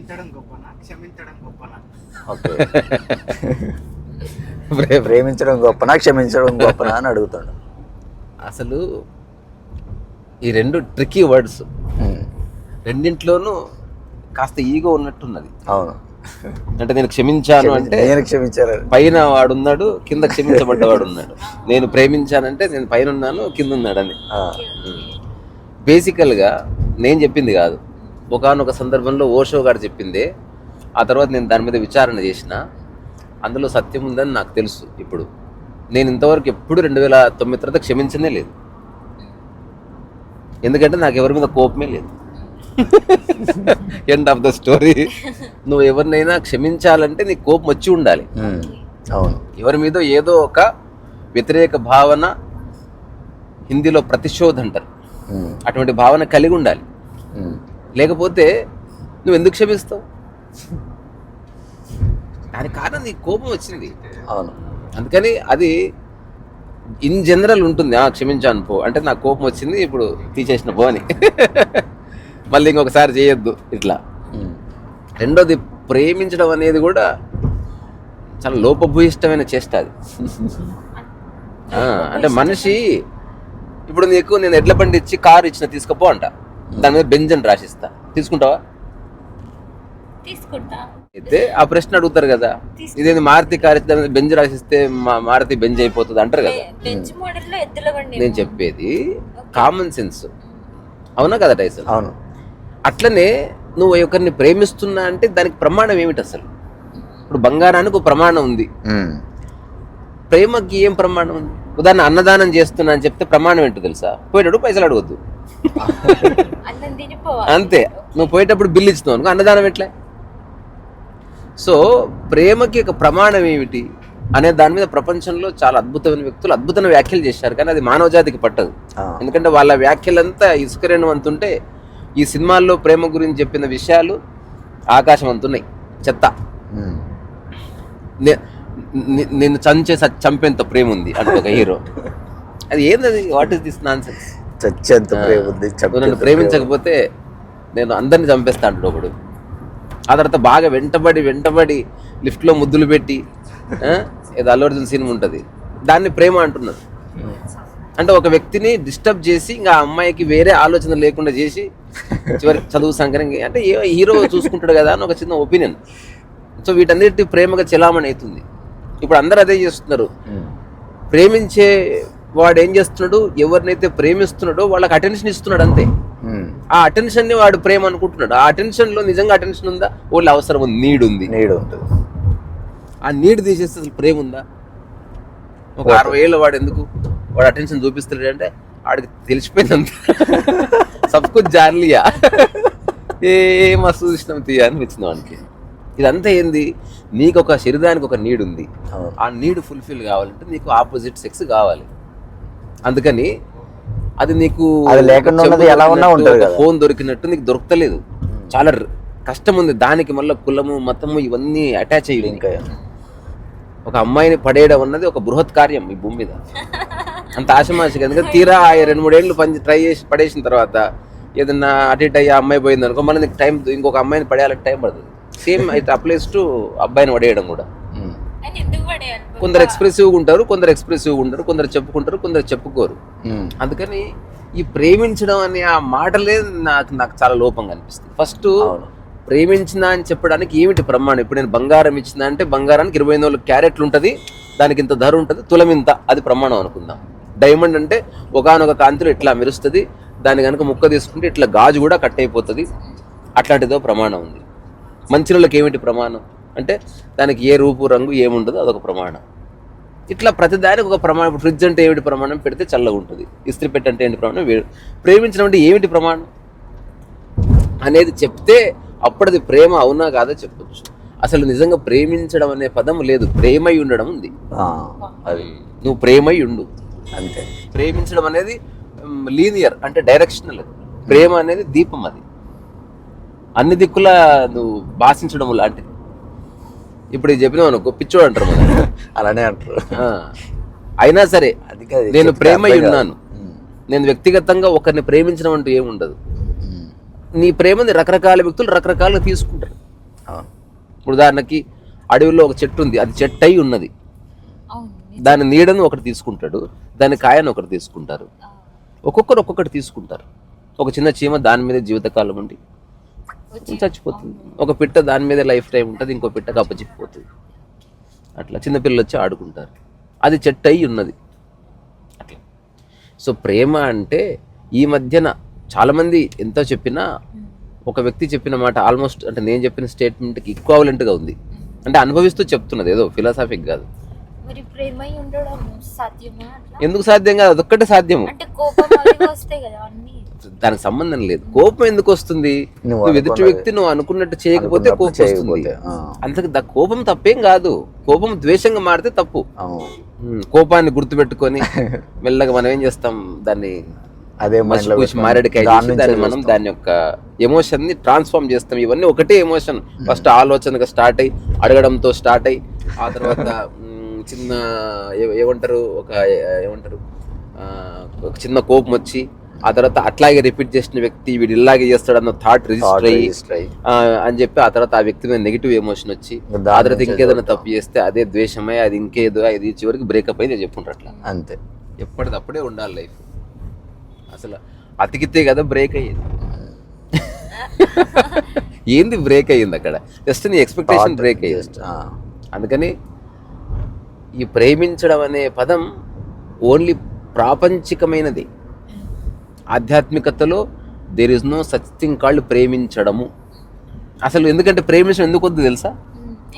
ప్రేమించడం గొప్పనా క్షమించడం గొప్పనా? ఓకే. ప్రేమించడం గొప్పనా క్షమించడం గొప్పనా అని అడుగుతాడు. అసలు ఈ రెండు ట్రిక్కీ వర్డ్స్, రెండింట్లోనూ కాస్త ఈగో ఉన్నట్టున్నది. అవును. అంటే నేను క్షమించాను అంటే నేను క్షమించాను, పైన వాడున్నాడు, కింద క్షమించబడ్డవాడు ఉన్నాడు. నేను ప్రేమించానంటే నేను పైన ఉన్నాను, కింద ఉన్నాడు అని. బేసికల్గా నేను చెప్పింది కాదు, ఒకానొక సందర్భంలో ఓషో గారు చెప్పిందే. ఆ తర్వాత నేను దాని మీద విచారణ చేసిన, అందులో సత్యం ఉందని నాకు తెలుసు. ఇప్పుడు నేను ఇంతవరకు ఎప్పుడు 2009 తర్వాత క్షమించనే లేదు. ఎందుకంటే నాకు ఎవరి మీద కోపమే లేదు. End of the story. నువ్వు ఎవరినైనా క్షమించాలంటే నీకు కోపం వచ్చి ఉండాలి. అవును. ఎవరి మీద ఏదో ఒక వ్యతిరేక భావన, హిందీలో ప్రతిశోధ అంటారు, అటువంటి భావన కలిగి ఉండాలి. లేకపోతే నువ్వు ఎందుకు క్షమిస్తావు? దాని కారణం నీకు కోపం వచ్చింది. అవును. అందుకని అది ఇన్ జనరల్ ఉంటుంది. క్షమించాను పో అంటే నాకు కోపం వచ్చింది, ఇప్పుడు తీసేసిన పో అని. మళ్ళీ ఇంకొకసారి చేయొద్దు ఇట్లా. రెండోది, ప్రేమించడం అనేది కూడా చాలా లోపభూయిష్టమైన చేష్ట అది. అంటే మనిషి ఇప్పుడు నీకు నేను ఎడ్ల బండి ఇచ్చి కారు ఇచ్చిన తీసుకోపో అంట, దాని మీద బెంజన్ రాసిస్తా, తీసుకుంటావా? అయితే ఆ ప్రశ్న అడుగుతారు కదా, ఇదేంటి మారుతి కారు ఇచ్చి దాని మీద బెంజ్ రాసిస్తే మారుతి బెంజ్ అయిపోతుంది అంటారు కదా. నేను చెప్పేది కామన్ సెన్స్, అవునా కదా టైసన్? అవును. అట్లనే నువ్వు ఒకరిని ప్రేమిస్తున్నా అంటే దానికి ప్రమాణం ఏమిటి అసలు? ఇప్పుడు బంగారానికి ఒక ప్రమాణం ఉంది, ప్రేమకి ఏం ప్రమాణం ఉంది? ఉదాహరణ అన్నదానం చేస్తున్నా అని చెప్తే ప్రమాణం ఏంటో తెలుసా? పోయేటప్పుడు పైసలు అడగొద్దు, అంతే. నువ్వు పోయేటప్పుడు బిల్లు ఇస్తున్నావు అనుకో, అన్నదానం ఎట్లే? సో ప్రేమకి ఒక ప్రమాణం ఏమిటి అనే దాని మీద ప్రపంచంలో చాలా అద్భుతమైన వ్యక్తులు అద్భుతమైన వ్యాఖ్యలు చేశారు, కానీ అది మానవ జాతికి పట్టదు. ఎందుకంటే వాళ్ళ వ్యాఖ్యలంతా ఇసుకరేణు అంతుంటే, ఈ సినిమాల్లో ప్రేమ గురించి చెప్పిన విషయాలు ఆకాశం అంతున్నాయి, చెత్త. నేను చంపేంత ప్రేమ ఉంది అంటే ఒక హీరో, అది ఏంది? What is this nonsense? చచ్చేంత ప్రేమ ఉంది. నన్ను ప్రేమించకపోతే నేను అందరిని చంపేస్తా అంటాడు ఒకడు. ఆ తర్వాత బాగా వెంటబడి లిఫ్ట్లో ముద్దులు పెట్టి, ఏదో అల్లు అర్జున్ సినిమా ఉంటుంది, దాన్ని ప్రేమ అంటున్నారు. అంటే ఒక వ్యక్తిని డిస్టర్బ్ చేసి ఇంకా ఆ అమ్మాయికి వేరే ఆలోచన లేకుండా చేసి చివరికి చదువు సంకరంగా అంటే హీరో చూసుకుంటాడు కదా అని ఒక చిన్న ఒపీనియన్. సో వీటన్నిటి ప్రేమగా చెలామణి అవుతుంది. ఇప్పుడు అందరూ అదే చేస్తున్నారు. ప్రేమించే వాడు ఏం చేస్తున్నాడు, ఎవరినైతే ప్రేమిస్తున్నాడో వాళ్ళకి అటెన్షన్ ఇస్తున్నాడు, అంతే. ఆ అటెన్షన్ ని వాడు ప్రేమ అనుకుంటున్నాడు. ఆ అటెన్షన్ లో నిజంగా అటెన్షన్ ఉందా? వాళ్ళు అవసరం ఉంది, నీడ్ ఉంది. ఆ నీడ్ తీసేస్తే అసలు ప్రేమ ఉందా? ఒక 60 ఏళ్ళ వాడు ఎందుకు వాడు అటెన్షన్ చూపిస్తున్నాడు అంటే వాడికి తెలిసిపోయిందంత, సబ్కుచ్ జాన్లియా, ఏ మస్తు చూసినాం తీయ అనిపించింది వాడికి. ఇదంతా ఏంది? నీకు ఒక శరీరానికి ఒక నీడ్ ఉంది, ఆ నీడ్ ఫుల్ఫిల్ కావాలంటే నీకు ఆపోజిట్ సెక్స్ కావాలి. అందుకని అది నీకు ఫోన్ దొరికినట్టు నీకు దొరకలేదు, చాలా కష్టం ఉంది. దానికి మళ్ళీ కులము మతము ఇవన్నీ అటాచ్ అయ్యి, ఇంకా ఒక అమ్మాయిని పడేయడం అన్నది ఒక బృహత్ కార్యం ఈ భూమి మీద. అంత ఆశమాషగా, ఎందుకంటే తీరా 2-3 ఏళ్ళు ట్రై చేసి పడేసిన తర్వాత ఏదన్నా అటు ఇటు అయ్యి అమ్మాయి పోయింది అనుకో, మళ్ళీ నీకు టైం, ఇంకొక అమ్మాయిని పడేయాలంటే టైం పడుతుంది. సేమ్ ఇట్ అప్లైస్ టు అబ్బాయిని పడేయడం కూడా. కొందరు ఎక్స్ప్రెసివ్గా ఉంటారు, కొందరు ఎక్స్ప్రెసివ్గా ఉంటారు, కొందరు చెప్పుకుంటారు, కొందరు చెప్పుకోరు. అందుకని ఈ ప్రేమించడం అనే ఆ మాటలే నాకు చాలా లోపంగా అనిపిస్తుంది. ఫస్ట్ ప్రేమించిన అని చెప్పడానికి ఏమిటి ప్రమాణం? ఇప్పుడు నేను బంగారం ఇచ్చిన అంటే బంగారానికి 24 క్యారెట్లు ఉంటుంది, దానికి ఇంత ధర ఉంటుంది, తులం ఇంత, అది ప్రమాణం అనుకుందాం. డైమండ్ అంటే ఒకనొక కాంతిలో ఇట్లా మెరుస్తుంది, దాని కనుక ముక్క తీసుకుంటే ఇట్లా గాజు కూడా కట్ అయిపోతుంది, అట్లాంటిదో ప్రమాణం ఉంది. మంచినీళ్ళకి ఏమిటి ప్రమాణం అంటే దానికి ఏ రూపు రంగు ఏముండదో అదొక ప్రమాణం. ఇట్లా ప్రతిదానికి ఒక ప్రమాణం. ఫ్రిడ్జ్ అంటే ఏమిటి ప్రమాణం? పెడితే చల్లగా ఉంటుంది. ఇస్త్రీ పెట్టి అంటే ఏంటి ప్రమాణం? ప్రేమించడం అంటే ఏమిటి ప్రమాణం అనేది చెప్తే అప్పుడు అది ప్రేమ అవునా కాదో చెప్పొచ్చు. అసలు నిజంగా ప్రేమించడం అనే పదం లేదు, ప్రేమై ఉండడం ఉంది. అది నువ్వు ప్రేమై ఉండు అంతే. ప్రేమించడం అనేది లీనియర్ అంటే డైరెక్షనల్. ప్రేమ అనేది దీపం, అది అన్ని దిక్కులా నువ్వు భాషించడం లాంటిది. ఇప్పుడు ఇది చెప్పినావు అనుకో, పిచ్చోడు అంటారు మనం, అలానే అంటారు. అయినా సరే నేను ప్రేమై ఉన్నాను. నేను వ్యక్తిగతంగా ఒకరిని ప్రేమించడం అంటూ ఏముండదు. నీ ప్రేమని రకరకాల వ్యక్తులు రకరకాలుగా తీసుకుంటారు. ఇప్పుడు ఉదాహరణకి అడవిలో ఒక చెట్టు ఉంది, అది చెట్టు అయి ఉన్నది, దాని నీడను ఒకటి తీసుకుంటాడు, దాని కాయను ఒకటి తీసుకుంటారు, ఒక్కొక్కరు ఒక్కొక్కటి తీసుకుంటారు. ఒక చిన్న చీమ దాని మీద జీవితకాలం ఉండి చచ్చిపోతుంది, ఒక పిట్ట దాని మీద లైఫ్ టైం ఉంటుంది, ఇంకో పిట్టకు అప్పచెప్పిపోతుంది. అట్లా చిన్నపిల్లలు వచ్చి ఆడుకుంటారు, అది చెట్టు అయి ఉన్నది అట్లా. సో ప్రేమ అంటే ఈ మధ్యన చాలామంది ఎంతో చెప్పినా ఒక వ్యక్తి చెప్పిన మాట ఆల్మోస్ట్ అంటే నేను చెప్పిన స్టేట్మెంట్కి ఈక్వాలెంట్గా ఉంది. అంటే అనుభవిస్తూ చెప్తున్నది, ఏదో ఫిలాసాఫిక్ కాదు. మరి ప్రేమ ఉండడం సాధ్యమా? ఎందుకు సాధ్యం కాదు, అదొక్కటే సాధ్యము. అంటే కోపం అవి వస్తాయి కదా అన్ని, దానికి సంబంధం లేదు. కోపం ఎందుకు వస్తుంది? నువ్వు ఎదుటి వ్యక్తి నువ్వు అనుకున్నట్టు చేయకపోతే కోపం వస్తుంది. అంతకు కోపం తప్పేం కాదు, కోపం ద్వేషంగా మారితే తప్పు. కోపాన్ని గుర్తుపెట్టుకొని మెల్లగా మనం ఏం చేస్తాం, దాన్ని అదే మారేడుకాయ దాన్ని మనం దాని యొక్క ఎమోషన్ ని ట్రాన్స్ఫార్మ్ చేస్తాం. ఇవన్నీ ఒకటే ఎమోషన్. ఫస్ట్ ఆలోచనగా స్టార్ట్ అయ్యి అడగడంతో స్టార్ట్ అయ్యి ఆ తర్వాత చిన్న ఏమంటారు ఒక చిన్న కోపం వచ్చి ఆ తర్వాత అట్లాగే రిపీట్ చేసిన వ్యక్తి వీడు ఇలాగే చేస్తాడన్న థాట్ రిజిస్టర్ అయ్యి అని చెప్పి ఆ తర్వాత ఆ వ్యక్తి మీద నెగిటివ్ ఎమోషన్ వచ్చి ఆ తర్వాత ఇంకేదైనా తప్పు చేస్తే అదే ద్వేషమై అది ఇంకేదో అది చివరికి బ్రేకప్ అయింది చెప్పుకుంటారు. అట్లా అంతే, ఎప్పటిదప్పుడే ఉండాలి లైఫ్. అసలు అతికితే కదా బ్రేక్ అయ్యేది. ఏంది బ్రేక్ అయ్యింది అక్కడ? జస్ట్ నీ ఎక్స్పెక్టేషన్ బ్రేక్ అయ్యింది. అందుకని ఈ ప్రేమించడం అనే పదం ఓన్లీ ప్రాపంచికమైనది. ఆధ్యాత్మికతలో there is no such thing called ప్రేమించడము. అసలు ఎందుకంటే ప్రేమించడం ఎందుకు వద్దు తెలుసా?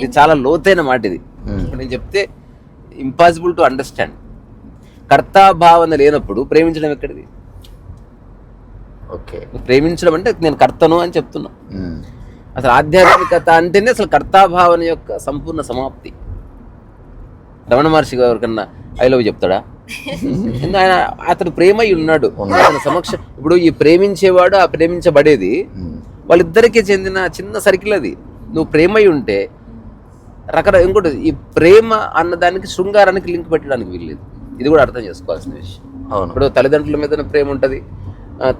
ఇది చాలా లోతైన మాట. ఇది నేను చెప్తే ఇంపాసిబుల్ టు అండర్స్టాండ్. కర్తాభావన లేనప్పుడు ప్రేమించడం ఎక్కడిది? ఓకే, ప్రేమించడం అంటే నేను కర్తను అని చెప్తున్నా. అసలు ఆధ్యాత్మికత అంటేనే అసలు కర్తాభావన యొక్క సంపూర్ణ సమాప్తి. రమణ మహర్షి గారి కన్నా ఐ లవ్ చెప్తాడా? ఆయన అతడు ప్రేమై ఉన్నాడు అతని సమక్షం. ఇప్పుడు ఈ ప్రేమించేవాడు ఆ ప్రేమించబడేది వాళ్ళిద్దరికీ చెందిన చిన్న సర్కిల్. అది నువ్వు ప్రేమై ఉంటే ఇంకోటి ఈ ప్రేమ అన్నదానికి శృంగారానికి లింక్ పెట్టడానికి వీల్లేదు. ఇది కూడా అర్థం చేసుకోవాల్సిన విషయం. ఇప్పుడు తల్లిదండ్రుల మధ్యన ప్రేమ ఉంటుంది,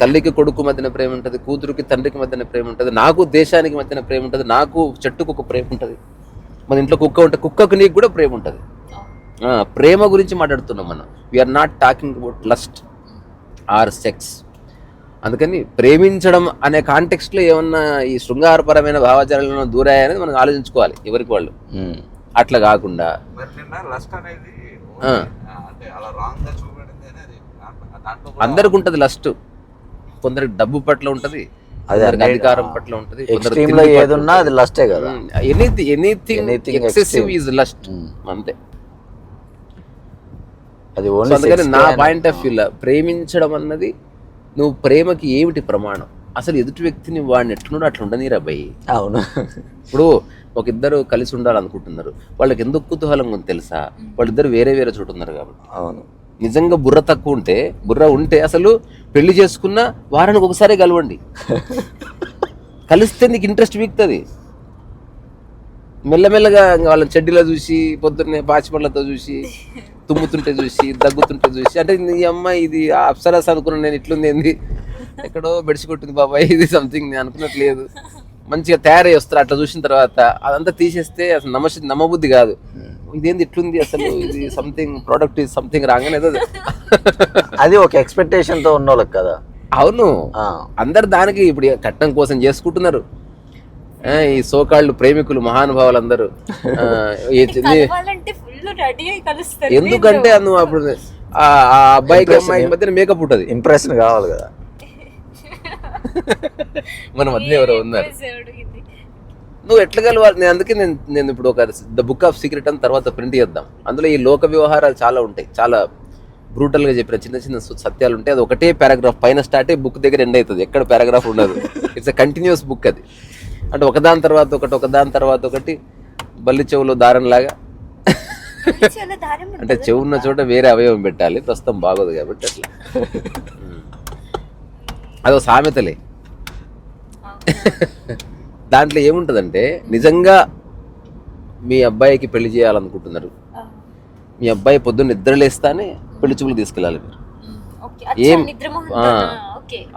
తల్లికి కొడుకు మధ్యన ప్రేమ ఉంటుంది, కూతురుకి తండ్రికి మధ్యన ప్రేమ ఉంటుంది, నాకు దేశానికి మధ్యన ప్రేమ ఉంటుంది, నాకు చెట్టుకు ఒక ప్రేమ ఉంటుంది, మన ఇంట్లో కుక్క ఉంటే కుక్కకు నీకు కూడా ప్రేమ ఉంటుంది. ప్రేమ గురించి మాట్లాడుతున్నాం మనం. We're not talking about lust or sex. అందుకని ప్రేమించడం అనే కాంటెక్స్ట్లో ఏమన్నా ఈ శృంగారపరమైన భావజాలను దూరాయనేది మనం ఆలోచించుకోవాలి ఎవరికి వాళ్ళు. అట్లా కాకుండా అందరికి ఉంటుంది లస్ట్. కొందరికి డబ్బు పట్ల ఉంటుంది, అధికారం పట్ల ఉంటుంది, ఎనీథింగ్ ఎక్సెసివ్ ఈజ్ లస్ట్. అంతే. అందుకని నా పాయింట్ ఆఫ్ వ్యూలో ప్రేమించడం అన్నది నువ్వు ప్రేమకి ఏమిటి ప్రమాణం? అసలు ఎదుటి వ్యక్తిని వాడిని ఎట్లున్నాడు అట్లా ఉండనీరా భయ్. అవును, ఇప్పుడు ఒక ఇద్దరు కలిసి ఉండాలనుకుంటున్నారు, వాళ్ళకి ఎందుకు కుతూహలంగా ఉంది తెలుసా? వాళ్ళిద్దరు వేరే వేరే చోటు ఉన్నారు కాబట్టి. అవును, నిజంగా బుర్ర తక్కువ ఉంటే బుర్ర ఉంటే అసలు పెళ్లి చేసుకున్న వారానికి ఒకసారి కలవండి. కలిస్తే నీకు ఇంట్రెస్ట్ వీక్తుంది. మెల్లమెల్లగా వాళ్ళని చెడ్డీలో చూసి పొద్దున్నే పాచిపళ్ళతో చూసి తుమ్ముతుంటే చూసి దగ్గుతుంటే చూసి అంటే నీ అమ్మాయి ఇది అప్సరస్ అనుకున్నాను నేను, ఇట్లుంది ఏంది ఎక్కడో బెడిసి కొట్టింది బాబాయ్ ఇది సంథింగ్ నేను అనుకున్నట్లేదు, మంచిగా తయారై వస్తారు. అట్లా చూసిన తర్వాత అదంతా తీసేస్తే అసలు నమ్మబుద్ధి కాదు. ఇదేంది ఇట్లుంది అసలు ఇది సంథింగ్ ప్రోడక్ట్ ఇది సంథింగ్ రాగానే అది ఒక ఎక్స్పెక్టేషన్ తో ఉన్న వాళ్ళకి కదా. అవును, అందరు దానికి ఇప్పుడు కట్నం కోసం చేసుకుంటున్నారు. ఈ సోకాళ్ళు ప్రేమికులు మహానుభావులు అందరూ. ఎందుకంటే నువ్వు అప్పుడు ఆ అబ్బాయికి అమ్మాయి మధ్యన మేకప్ ఉంటుంది, ఇంప్రెషన్ కావాలి కదా. మన మధ్య ఎవరో ఉన్నారు, నువ్వు ఎట్లా కలవాలి? నేను అందుకే నేను ఇప్పుడు ఒక ద బుక్ ఆఫ్ సీక్రెట్ అని తర్వాత ప్రింట్ చేద్దాం. అందులో ఈ లోక వ్యవహారాలు చాలా ఉంటాయి, చాలా బ్రూటల్గా చెప్పిన చిన్న చిన్న సత్యాలు ఉంటాయి. అది ఒకటే పారాగ్రాఫ్ పైన స్టార్ట్ అయ్యి బుక్ దగ్గర ఎండ్ అవుతుంది, ఎక్కడ పారాగ్రాఫ్ ఉండదు. It's a continuous book. అది అంటే ఒకదాని తర్వాత ఒకటి ఒకదాని తర్వాత ఒకటి బల్లి చెవులో దారం లాగా. అంటే చెవు ఉన్న చోట వేరే అవయవం పెట్టాలి, ప్రస్తుతం బాగోదు కాబట్టి అట్లా. అదో సామెతలే. దాంట్లో ఏముంటుందంటే నిజంగా మీ అబ్బాయికి పెళ్లి చేయాలనుకుంటున్నారు, మీ అబ్బాయి పొద్దున్న నిద్రలేస్తానే పెళ్లి చూపులు తీసుకెళ్ళాలి మీరు.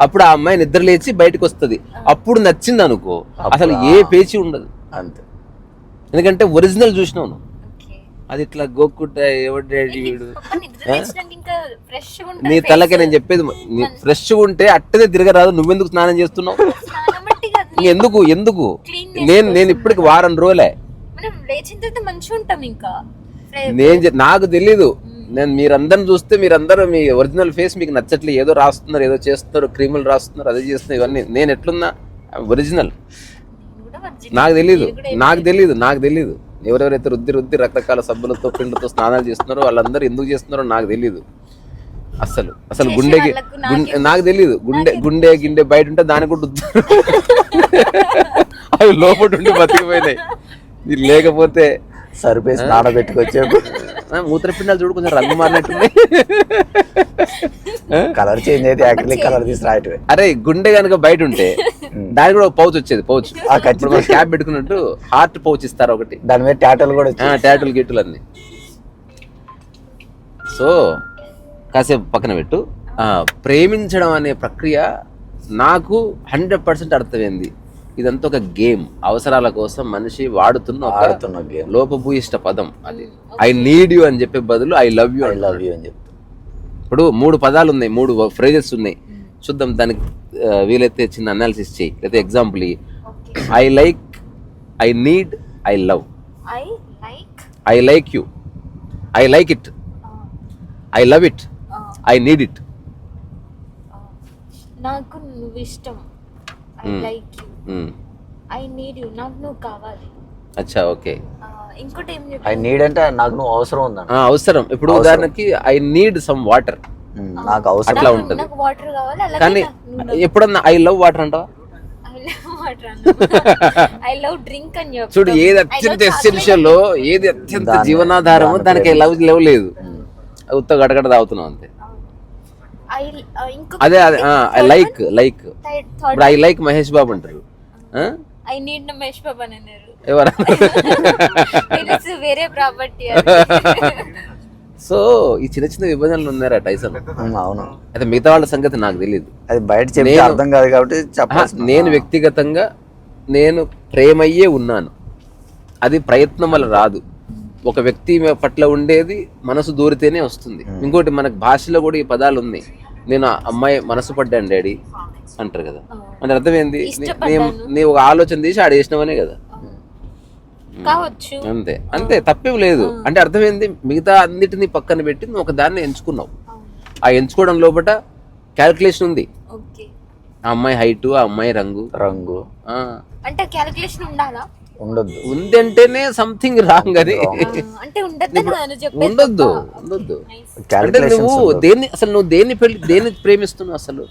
అప్పుడు ఆ అమ్మాయి నిద్ర లేచి బయటకు వస్తుంది. అప్పుడు నచ్చింది అనుకో, అసలు ఏ పేచి ఉండదు. అంతే. ఎందుకంటే ఒరిజినల్ చూసినావు నువ్వు. ఓకే అది ఇట్లా గోక్కుంటా ఎవడాడు వీడు పప్ప నిద్ర లేచినాక ఇంకా ఫ్రెష్ గా నీ ఉంటుంది తలకే నేను చెప్పేది, నీ ఫ్రెష్గా ఉంటే అట్టనే తిరగరాదు. నువ్వెందుకు స్నానం చేస్తున్నావు? స్నానం బట్టి కాదు, నీ ఎందుకు ఎందుకు Cleanness నేను ఇప్పటికి వారం రోజులే మనం లేచిన తర్వాత మంచిగా ఉంటాం ఇంకా నాకు తెలీదు. నేను మీరందరిని చూస్తే మీరందరూ మీ ఒరిజినల్ ఫేస్ మీకు నచ్చట్లేదు, ఏదో రాస్తున్నారు, ఏదో చేస్తున్నారు, క్రీములు రాస్తున్నారు, అదే చేస్తున్నారు. ఇవన్నీ నేను ఎట్లున్నా ఒరిజినల్. నాకు తెలీదు ఎవరెవరైతే రుద్ది రకరకాల సబ్బులతో పిండితో స్నానాలు చేస్తున్నారో వాళ్ళందరూ ఎందుకు చేస్తున్నారో నాకు తెలీదు. అసలు గుండెకి నాకు తెలీదు. గుండె గిండె బయట ఉంటే దానికి కూడా అవి లోపల ఉండి బతికిపోయినాయి. ఇది లేకపోతే సరిపేసి నానబెట్టుకొచ్చే మూత్రపిండాలు చూడు కొంచెం రంగు మారినట్టుంది. కలర్ చేంజ్ అయితే యాక్చువల్లీ కలర్ తీసి రాయటమే. అరే గుండె కనుక బయట ఉంటే దానికి కూడా ఒక పౌచ్ వచ్చేది. పౌచ్ క్యాప్ పెట్టుకున్నట్టు హార్ట్ పౌచ్ ఇస్తారు ఒకటి, దాని మీద టాటోలు కూడా టాటూలు గిట్టులు అన్ని. సో కాసేపు పక్కన పెట్టు. ప్రేమించడం అనే ప్రక్రియ నాకు 100% అర్థమైంది. ఇదంతా ఒక గేమ్, అవసరాల కోసం మనిషి వాడుతున్న గేమ్, లోపభూయిష్ట పదం. అది ఐ నీడ్ యూ అని చెప్పే బదులు I love you love you అని చెప్తా. ఇప్పుడు 3 పదాలు ఉన్నాయి, 3 ఫ్రేజెస్ ఉన్నాయి. చూద్దాం, దానికి వీలైతే చిన్న అనాలిసిస్ చేయి, లేదా example E. I like, I need, I love. I like you, I like it, I love it, I need it. నాకు నువ్వు ఇష్టం, I like you, I need you, నాకు నువ్వు కావాలి. అచ్చా, ఓకే. ఇంకోటి ఏం ఐ నీడ్ అంటే నాకు నువ్వు అవసరం ఉందా? అవసరం. ఇప్పుడు ఉదాహరణకి ఐ నీడ్ సమ్ వాటర్, నాకు అవసరం అట్లా ఉంటది. నాకు వాటర్ కావాలి. కానీ ఎప్పుడన్నా ఐ లవ్ వాటర్ అంటావా? ఐ లవ్ డ్రింక్ అని చెప్పు. చూడు, ఏది అత్యంత ఎసెన్షియల్, ఏది అత్యంత జీవనాధారమో దానికి ఐ లవ్ లేదు. ఉత్త గడగడ తాగుతున్నావు అంతే. అదే ఐ లైక్ ఇప్పుడు ఐ లైక్ మహేష్ బాబు అంటారు. ఐ నీడ్ మహేష్ బాబు అని అన్నారు. ఎవరు? వేరే ప్రాపర్టీ. సో ఈ చిన్న చిన్న విభజనలు ఉన్నారా టైసన్? అవును. అయితే మిగతా వాళ్ళ సంగతి నాకు తెలియదు, అది బయట చెప్తే అర్థం కాదు కాబట్టి నేను వ్యక్తిగతంగా నేను ప్రేమయ్యే ఉన్నాను. అది ప్రయత్నం వల్ల రాదు. ఒక వ్యక్తి పట్ల ఉండేది మనసు దూరితేనే వస్తుంది. ఇంకోటి మనకు భాషలో కూడా ఈ పదాలు ఉన్నాయి. నేను అమ్మాయి మనసు పడ్డాను డాడీ అంటారు కదా. అంటే అర్థం ఏంది? నీ ఒక ఆలోచన తీసి ఆడేసినవనే కదా. అంతే అంతే, తప్పేం లేదు. అంటే అర్థమైంది, మిగతా అన్నిటిని పక్కన పెట్టి నువ్వు ఒక దాన్ని ఎంచుకున్నావు. ఆ ఎంచుకోవడం లోపల క్యాల్కులేషన్ ఉంది. ఆ అమ్మాయి హైట్, ఆ అమ్మాయి రంగు అంటే క్యాల్కులేషన్ ఉండాలా? ఉండొద్దు. ఉంది అంటేనే సంథింగ్ రాంగ్. అది ఉండొద్దు. అంటే నువ్వు దేన్ని ప్రేమిస్తున్నావు అసలు?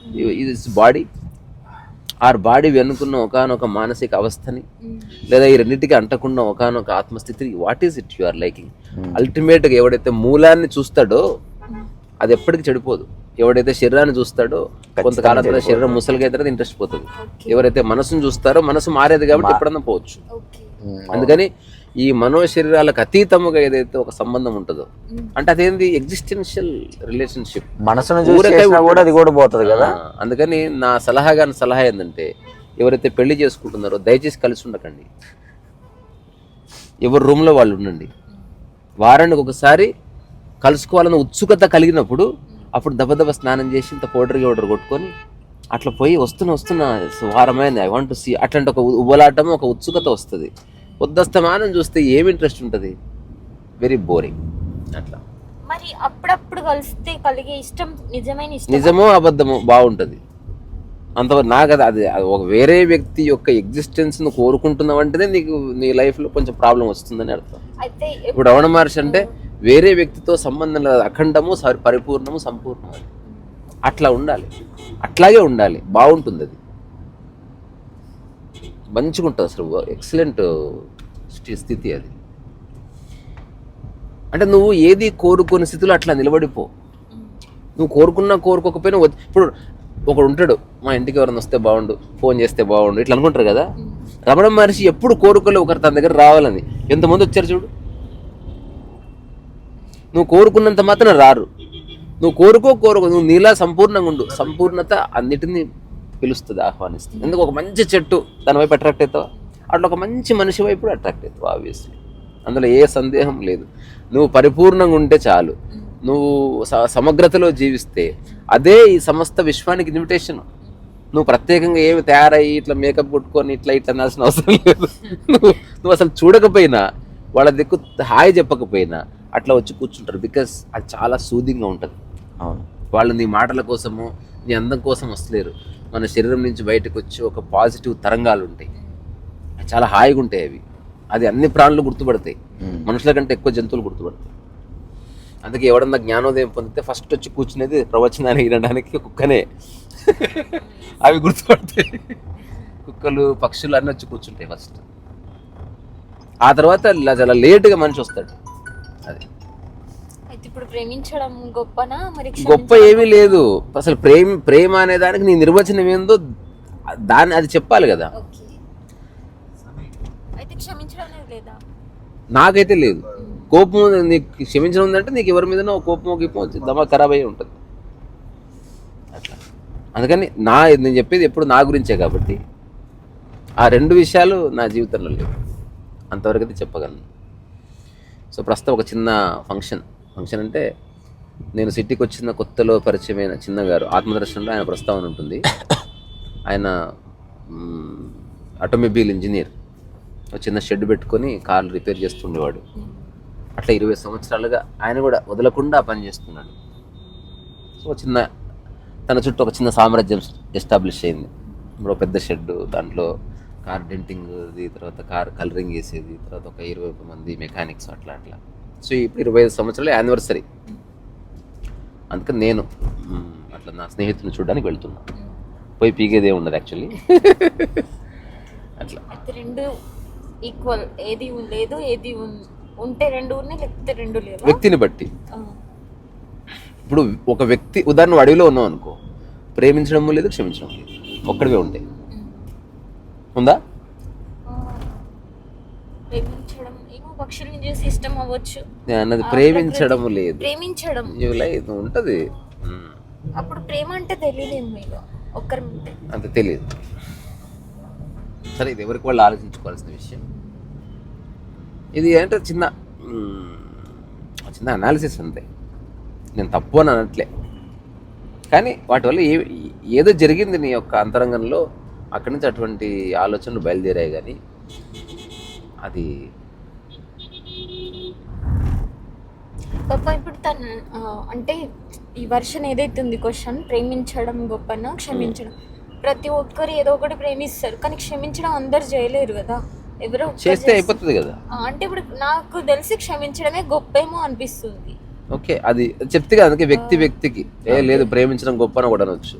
బాడీ ఆర్ బాడీ వెనుకున్న ఒకనొక మానసిక అవస్థని, లేదా ఈ రెండింటికి అంటకుండా ఒకనొక ఆత్మస్థితిని, what is it you are liking? Ultimate గా ఎవడైతే మూలాన్ని చూస్తాడో అది ఎప్పటికీ చెడిపోదు. ఎవడైతే శరీరాన్ని చూస్తాడో కొంతకాలం తర్వాత శరీరం ముసలిగా అయితే ఇంట్రెస్ట్ పోతుంది. ఎవరైతే మనసును చూస్తారో మనసు మారేది కాబట్టి ఎప్పుడన్నా పోవచ్చు. అందుకని ఈ మనోశరీరాలకు అతీతముగా ఏదైతే ఒక సంబంధం ఉంటుందో, అంటే అదేంది ఎగ్జిస్టెన్షియల్ రిలేషన్షిప్. మనసును కూడా అది కూడా పోతుంది కదా. అందుకని నా సలహా ఏంటంటే, ఎవరైతే పెళ్లి చేసుకుంటున్నారో దయచేసి కలిసి ఉండకండి. ఎవరి రూమ్లో వాళ్ళు ఉండండి. వారానికి ఒకసారి కలుసుకోవాలన్న ఉత్సుకత కలిగినప్పుడు అప్పుడు దెబ్బ స్నానం చేసి ఇంత పౌడర్ కొట్టుకొని అట్లా పోయి వస్తున్నా వారమైంది, ఐ వాంట్ టు సీ, అట్లాంటి ఒక ఉబలాటం, ఒక ఉత్సుకత వస్తుంది. ఉద్దస్తమానం చూస్తే ఏమి ఇంట్రెస్ట్ ఉంటుంది? Very boring. అట్లా మరి అప్పుడప్పుడు కలిస్తే కలిగే ఇష్టం నిజమైన ఇష్టం, నిజమో అబద్ధమో బాగుంటుంది అంతవరకు నాకు. అది ఒక వేరే వ్యక్తి యొక్క ఎగ్జిస్టెన్స్ ను కోరుకుంటున్నావంటేనే నీకు నీ లైఫ్ లో కొంచెం ప్రాబ్లం వస్తుందని అర్థం. ఇప్పుడు రమణ మహర్షి అంటే వేరే వ్యక్తితో సంబంధం లేదు, అఖండము, పరిపూర్ణము, సంపూర్ణము. అట్లా ఉండాలి, అట్లాగే ఉండాలి, బాగుంటుంది. అది మంచిగా ఉంటుంది అసలు, ఎక్సలెంట్ స్థితి అది. అంటే నువ్వు ఏది కోరుకునే స్థితిలో అట్లా నిలబడిపో. నువ్వు కోరుకోకపోయినా ఇప్పుడు ఒకడు ఉంటాడు, మా ఇంటికి ఎవరైనా వస్తే బాగుండు, ఫోన్ చేస్తే బాగుండు, ఇట్లా అనుకుంటారు కదా. రమణ మహర్షి ఎప్పుడు కోరుకోలే ఒకరు తన దగ్గర రావాలని. ఎంతమంది వచ్చారు చూడు. నువ్వు కోరుకున్నంత మాత్రం రారు. నువ్వు కోరుకో నువ్వు నీలా సంపూర్ణంగా ఉండు. సంపూర్ణత అన్నిటినీ పిలుస్తుంది, ఆహ్వానిస్తుంది. ఎందుకు ఒక మంచి చెట్టు దాని వైపు అట్రాక్ట్ అవుతావా? అట్లా ఒక మంచి మనిషి వైపు అట్రాక్ట్ అవుతావు ఆబ్వియస్లీ, అందులో ఏ సందేహం లేదు. నువ్వు పరిపూర్ణంగా ఉంటే చాలు, నువ్వు సమగ్రతలో జీవిస్తే అదే ఈ సమస్త విశ్వానికి ఇన్విటేషన్. నువ్వు ప్రత్యేకంగా ఏమి తయారయ్యి ఇట్లా మేకప్ కొట్టుకొని ఇట్లా అనాల్సిన అవసరం లేదు. నువ్వు అసలు చూడకపోయినా, వాళ్ళ దిక్కు హాయ్ చెప్పకపోయినా అట్లా వచ్చి కూర్చుంటారు. బికాస్ అది చాలా సూదింగ్గా ఉంటుంది. అవును, వాళ్ళు నీ మాటల కోసము నీ అందం కోసం వస్తలేరు, మన శరీరం నుంచి బయటకు వచ్చి ఒక పాజిటివ్ తరంగాలు ఉంటాయి, చాలా హాయిగా ఉంటాయి అవి. అది అన్ని ప్రాణులు గుర్తుపడతాయి, మనుషుల కంటే ఎక్కువ జంతువులు గుర్తుపడతాయి. అందుకే ఎవడన్నా జ్ఞానోదయం పొందితే ఫస్ట్ వచ్చి కూర్చునేది ప్రవచనాన్ని వినడానికి కుక్కనే. అవి గుర్తుపడతాయి, కుక్కలు పక్షులు అన్నీ వచ్చి కూర్చుంటాయి ఫస్ట్. ఆ తర్వాత చాలా లేటుగా మనిషి వస్తాడు. అది అయితే ఇప్పుడు ప్రేమించడం గొప్పనా మరి గొప్ప ఏమీ లేదు అసలు. ప్రేమ అనే దానికి నీ నిర్వచనం ఏందో దాన్ని అది చెప్పాలి కదా. ఓకే, అయితే క్షమించడం అనేది లేదా? నాకైతే లేదు. కోపం నీకు క్షమించడం ఉందంటే నీకు ఎవరి మీద కోపమో గీపం వచ్చి దమ ఖరాబ్ అయ్యి ఉంటుంది అట్లా. అందుకని నేను చెప్పేది ఎప్పుడు నా గురించే కాబట్టి ఆ రెండు విషయాలు నా జీవితంలో లేవు, అంతవరకు అయితే చెప్పగలను. సో ప్రస్తుతం ఒక చిన్న ఫంక్షన్ అంటే నేను సిటీకి వచ్చిన కొత్తలో పరిచయమైన చిన్నగారు ఆత్మదర్శనంలో ఆయన ప్రస్తావన ఉంటుంది. ఆయన ఆటోమొబైల్ ఇంజనీర్, చిన్న షెడ్ పెట్టుకొని కార్లు రిపేర్ చేస్తుండేవాడు. అట్లా 20 సంవత్సరాలుగా ఆయన కూడా వదలకుండా పనిచేస్తున్నాడు. సో తన చుట్టూ ఒక చిన్న సామ్రాజ్యం ఎస్టాబ్లిష్ అయింది. ఇప్పుడు పెద్ద షెడ్, దాంట్లో కార్ డెంటింగ్ది, తర్వాత కార్ కలరింగ్ వేసేది, తర్వాత ఒక 20 మంది మెకానిక్స్ అట్లా. సో ఇప్పుడు 25 సంవత్సరాలు యానివర్సరీ. అందుకని నేను అట్లా నా స్నేహితుని చూడడానికి వెళ్తున్నా. పోయి పీకేదే ఉండదు యాక్చువల్లీ. అట్లా రెండు ఈక్వల్, ఏది లేదు ఏది ఉంటే రెండు ఉన్నాయి, లేకపోతే రెండు లేవు. వ్యక్తిని బట్టి. ఇప్పుడు ఒక వ్యక్తి ఉదాహరణ అడవిలో ఉన్నావు అనుకో, ప్రేమించడం లేదు, క్షమించడం లేదు, ఒక్కడివే ఉంటాయి. ఉందా? ప్రేమించడం ఏమో పక్షుల్ని చూసి ఇష్టం అవ్వచ్చు, నేను అన్నది ప్రేమించడం లేదు, ప్రేమించడం ఉంటది. అప్పుడు ప్రేమ అంటే తెలియలేదు మీలో ఒక్కరి అంత తెలియదు. సరే, ఇది ఎవరికి వాళ్ళు ఆలోచించుకోవాల్సిన విషయం. ఇది అంటే చిన్న అనాలిసిస్ అంతే, నేను తప్పు అని అనట్లే. కానీ వాటి వల్ల ఏదో జరిగింది నీ యొక్క అంతరంగంలో, అక్కడి నుంచి అటువంటి ఆలోచనలు బయలుదేరాయి. కానీ అది గొప్ప. ఇప్పుడు తను అంటే ఈ వర్షన్ ఏదైతే ఉంది క్వశ్చన్, ప్రేమించడం గొప్పనా క్షమించడం, ప్రతి ఒక్కరు ఏదో ఒకటి ప్రేమిస్తారు, కానీ క్షమించడం అందరు చేయలేరు కదా, ఎవరో చేస్తే అయిపోతుంది కదా. అంటే ఇప్పుడు నాకు తెలిసి క్షమించడమే గొప్పేమో అనిపిస్తుంది. ఓకే, అది చెప్తే కదా, అందుకే వ్యక్తికి లేదు ప్రేమించడం గొప్ప అని కూడా అనొచ్చు,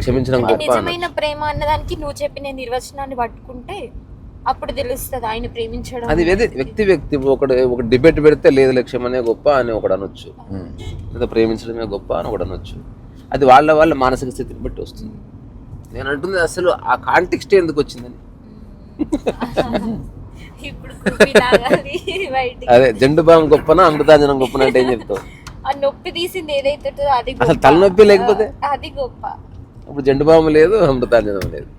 క్షమించడం గొప్ప. నిజమైన ప్రేమ అన్నదానికి నువ్వు చెప్పిన నిర్వచనాన్ని పట్టుకుంటే అప్పుడు తెలుస్తుంది ఆయన ప్రేమించడం. అది వ్యక్తి ఒక డిబేట్ పెడితే లేదు లక్ష్యమనే గొప్ప అని ఒకడు అనొచ్చు, లేదా ప్రేమించడమే గొప్ప అని ఒకడు అనొచ్చు. అది వాళ్ళ మానసిక స్థితిని బట్టి వస్తుంది. నేను అంటుంది అసలు ఆ కాంటెక్స్ట్ ఎందుకు వచ్చిందని. అదే జెండు బాం గొప్పనా అమృతాంజనం గొప్పనా అంటే ఏం చెప్తావు? ఆ నొప్పి తీసింది ఏదైతే అది అసలు తలనొప్పి లేకపోతే అది గొప్ప. ఇప్పుడు జెండు బాం లేదు, అమృతాంజనం లేదు.